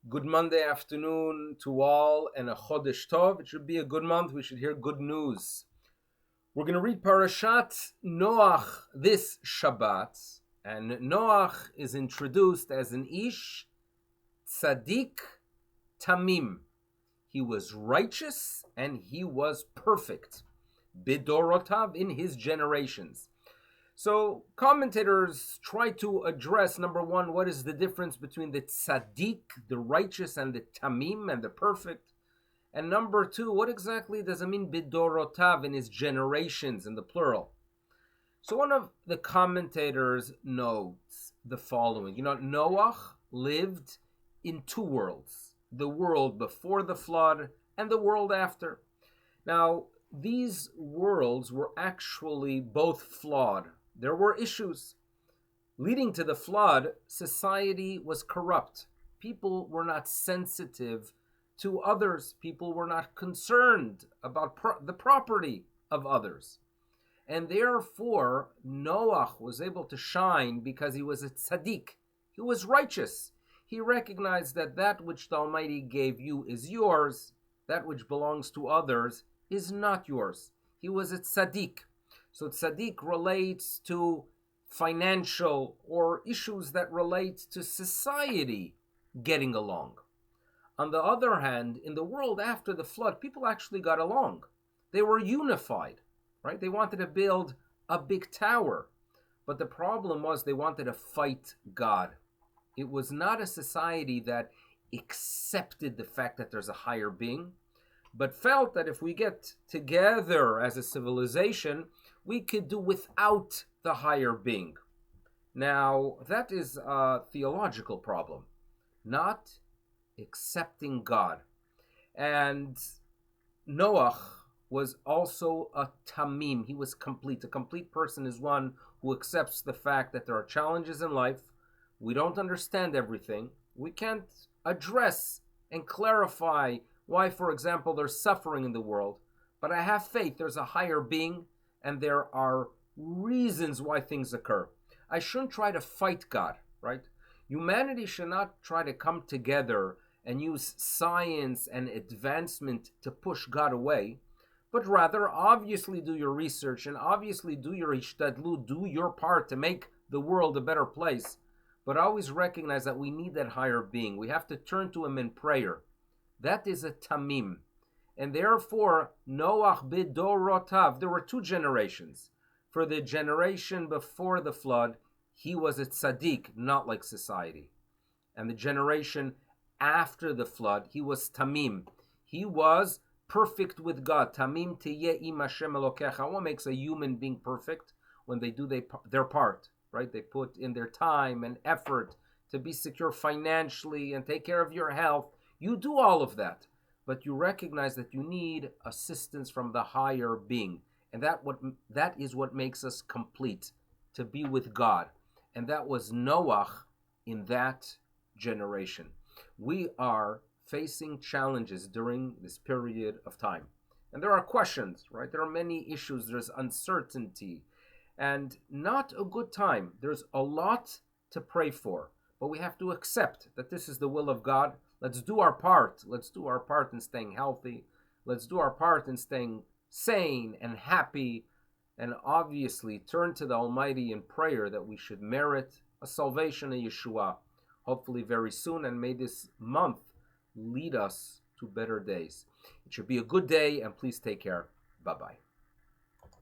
Good Monday afternoon to all and a Chodesh Tov. It should be a good month. We should hear good news. We're going to read Parashat Noach this Shabbat. And Noach is introduced as an Ish Tzaddik Tamim. He was righteous and he was perfect. Bidorotav, in his generations. So commentators try to address, number one, what is the difference between the tzaddik, the righteous, and the tamim, and the perfect? And number two, what exactly does it mean bidorotav, in his generations, in the plural? So one of the commentators notes the following. Noach lived in two worlds, the world before the flood and the world after. Now, these worlds were actually both flawed. There were issues. Leading to the flood, society was corrupt. People were not sensitive to others. People were not concerned about the property of others. And therefore, Noach was able to shine because he was a tzaddik. He was righteous. He recognized that that which the Almighty gave you is yours. That which belongs to others is not yours. He was a tzaddik. So tzaddik relates to financial or issues that relate to society getting along. On the other hand, in the world after the flood, people actually got along. They were unified, right? They wanted to build a big tower. But the problem was they wanted to fight God. It was not a society that accepted the fact that there's a higher being, but felt that if we get together as a civilization, we could do without the higher being. Now, that is a theological problem, not accepting God. And Noach was also a tamim. He was complete. A complete person is one who accepts the fact that there are challenges in life. We don't understand everything. We can't address and clarify why, for example, there's suffering in the world. But I have faith there's a higher being and there are reasons why things occur. I shouldn't try to fight God, right? Humanity should not try to come together and use science and advancement to push God away, but rather obviously do your research and obviously do your ishtadlu, do your part to make the world a better place. But always recognize that we need that higher being. We have to turn to him in prayer. That is a tamim. And therefore, Noach bidorotav, there were two generations. For the generation before the flood, he was a tzaddik, not like society. And the generation after the flood, he was tamim. He was perfect with God. Tamim tiyeh im Hashem Elokecha. What makes a human being perfect? When they do their part, right? They put in their time and effort to be secure financially and take care of your health. You do all of that, but you recognize that you need assistance from the higher being. And that is what makes us complete, to be with God. And that was Noach in that generation. We are facing challenges during this period of time. And there are questions, right? There are many issues. There's uncertainty and not a good time. There's a lot to pray for, but we have to accept that this is the will of God. Let's do our part. Let's do our part in staying healthy. Let's do our part in staying sane and happy, and obviously turn to the Almighty in prayer that we should merit a salvation, a Yeshua, hopefully very soon, and may this month lead us to better days. It should be a good day, and please take care. Bye-bye.